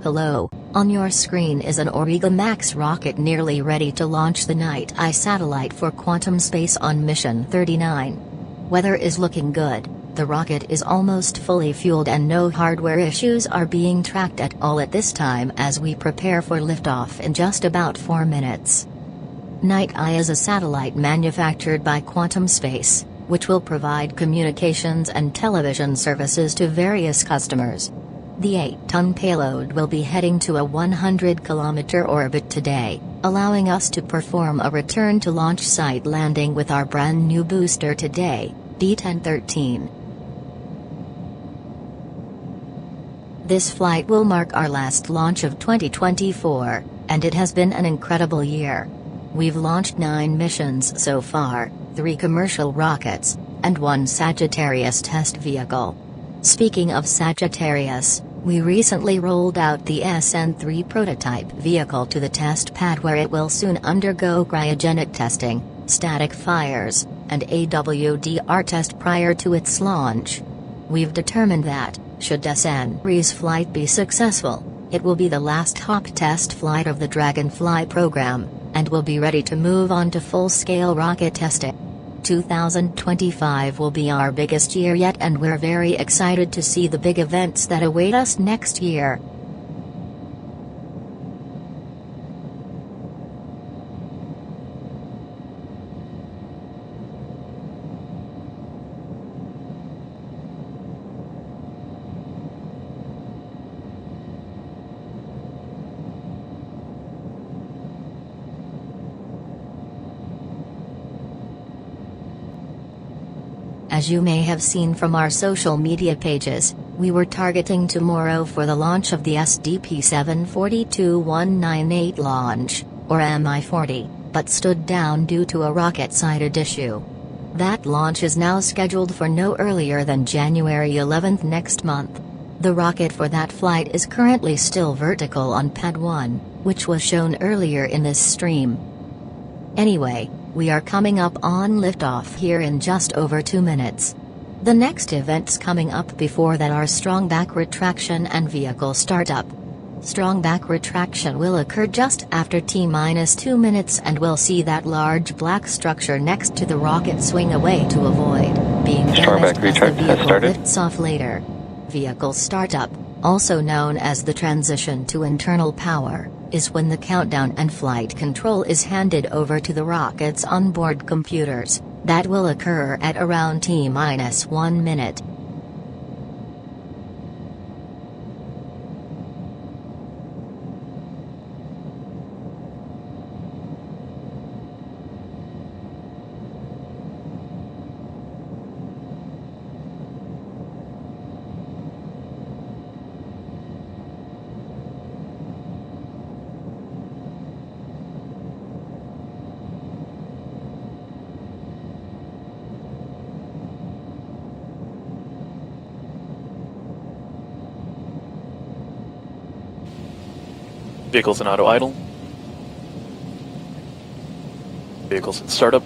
Hello, on your screen is an AurigaMAX rocket nearly ready to launch the NightEye satellite for QuantumSpace on Mission 39. Weather is looking good, the rocket is almost fully fueled and no hardware issues are being tracked at all at this time as we prepare for liftoff in just about 4 minutes. NightEye is a satellite manufactured by QuantumSpace, which will provide communications and television services to various customers. The 8-ton payload will be heading to a 100-kilometer orbit today, allowing us to perform a return-to-launch site landing with our brand-new booster today, D1013. This flight will mark our last launch of 2024, and it has been an incredible year. We've launched 9 missions so far, 3 commercial rockets, and 1 Sagittarius test vehicle. Speaking of Sagittarius, we recently rolled out the SN3 prototype vehicle to the test pad where it will soon undergo cryogenic testing, static fires, and AWDR test prior to its launch. We've determined that, should SN3's flight be successful, it will be the last hop test flight of the Dragonfly program, and will be ready to move on to full-scale rocket testing. 2025 will be our biggest year yet, and we're very excited to see the big events that await us next year. As you may have seen from our social media pages, we were targeting tomorrow for the launch of the SDP-742-198 launch, or Mi-40, but stood down due to a rocket-sided issue. That launch is now scheduled for no earlier than January 11th next month. The rocket for that flight is currently still vertical on Pad 1, which was shown earlier in this stream. Anyway, we are coming up on liftoff here in just over 2 minutes. The next events coming up before that are strong back retraction and vehicle startup. Strong back retraction will occur just after T-2 minutes and we'll see that large black structure next to the rocket swing away to avoid being damaged as the vehicle lifts off later. Vehicle startup, also known as the transition to internal power, is when the countdown and flight control is handed over to the rocket's onboard computers. That will occur at around T-1 minute. Vehicles in auto idle. Vehicles in startup.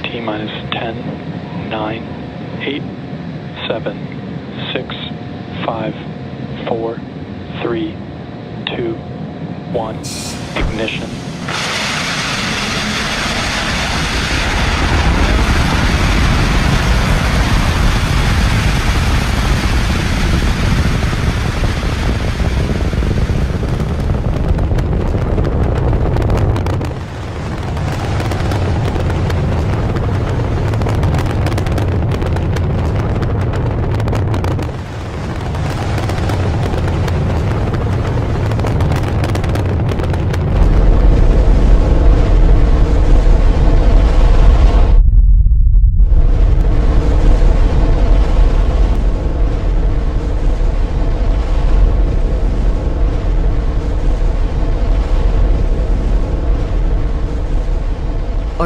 T-10, 9, 8, 7, 6, 5, 4, 3, 2, 1, ignition.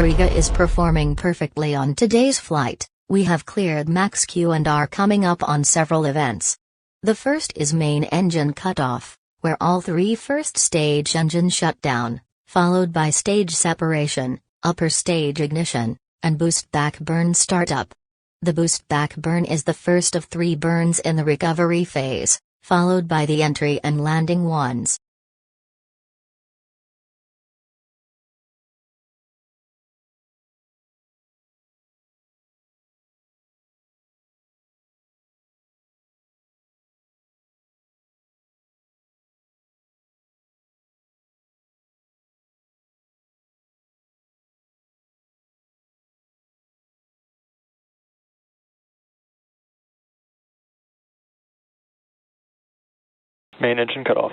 Auriga is performing perfectly on today's flight. We have cleared max Q and are coming up on several events. The first is main engine cutoff, where all three first stage engines shut down, followed by stage separation, upper stage ignition, and boost back burn startup. The boost back burn is the first of three burns in the recovery phase, followed by the entry and landing ones. Main engine cutoff.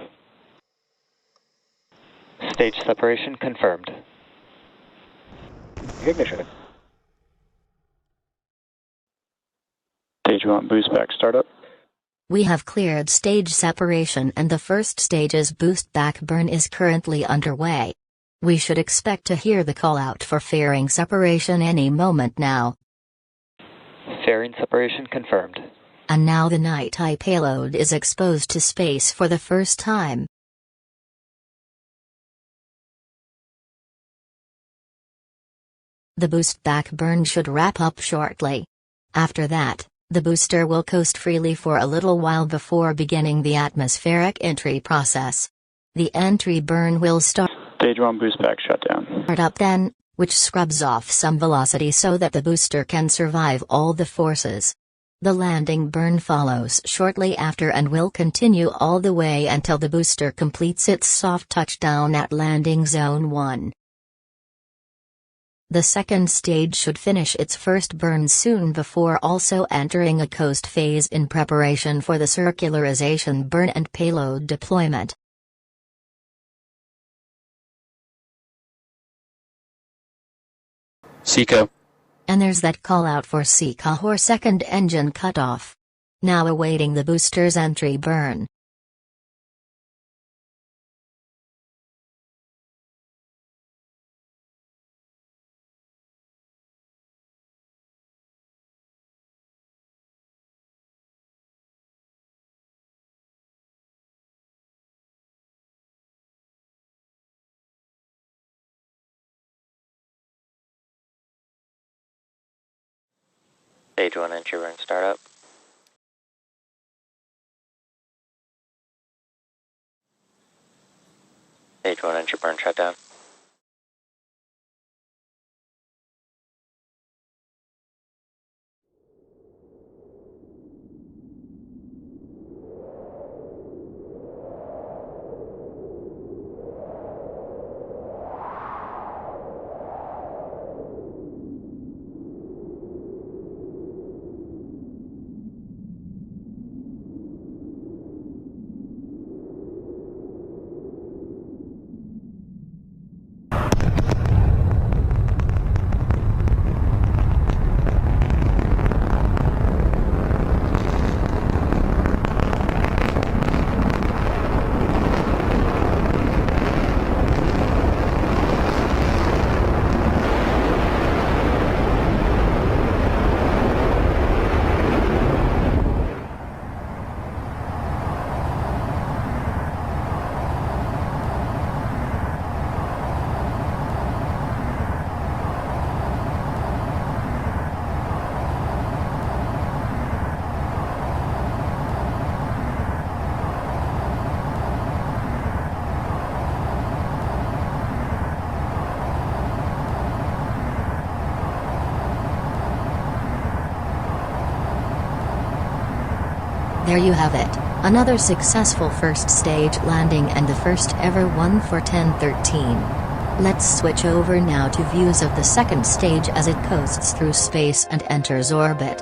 Stage separation confirmed. Ignition. Stage 1 boost back startup. We have cleared stage separation and the first stage's boost back burn is currently underway. We should expect to hear the call out for fairing separation any moment now. Fairing separation confirmed. And now the NightEye payload is exposed to space for the first time. The boost back burn should wrap up shortly. After that, the booster will coast freely for a little while before beginning the atmospheric entry process. The entry burn will start Stage 1 boost back shutdown. up then, which scrubs off some velocity so that the booster can survive all the forces. The landing burn follows shortly after and will continue all the way until the booster completes its soft touchdown at landing zone 1. The second stage should finish its first burn soon before also entering a coast phase in preparation for the circularization burn and payload deployment. Seco. And there's that call out for Seco or second engine cutoff. Now awaiting the booster's entry burn. Stage 1 entry burn startup. Stage 1 entry burn shutdown. There you have it, another successful first stage landing and the first ever one for 1013. Let's switch over now to views of the second stage as it coasts through space and enters orbit.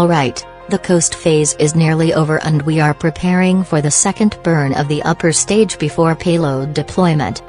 Alright, the coast phase is nearly over and we are preparing for the second burn of the upper stage before payload deployment.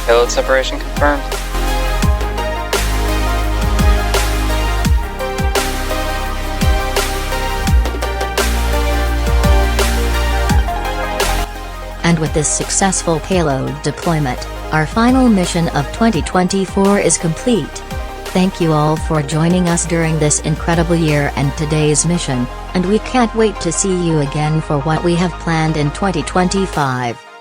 Payload separation confirmed. And with this successful payload deployment, our final mission of 2024 is complete. Thank you all for joining us during this incredible year and today's mission, and we can't wait to see you again for what we have planned in 2025.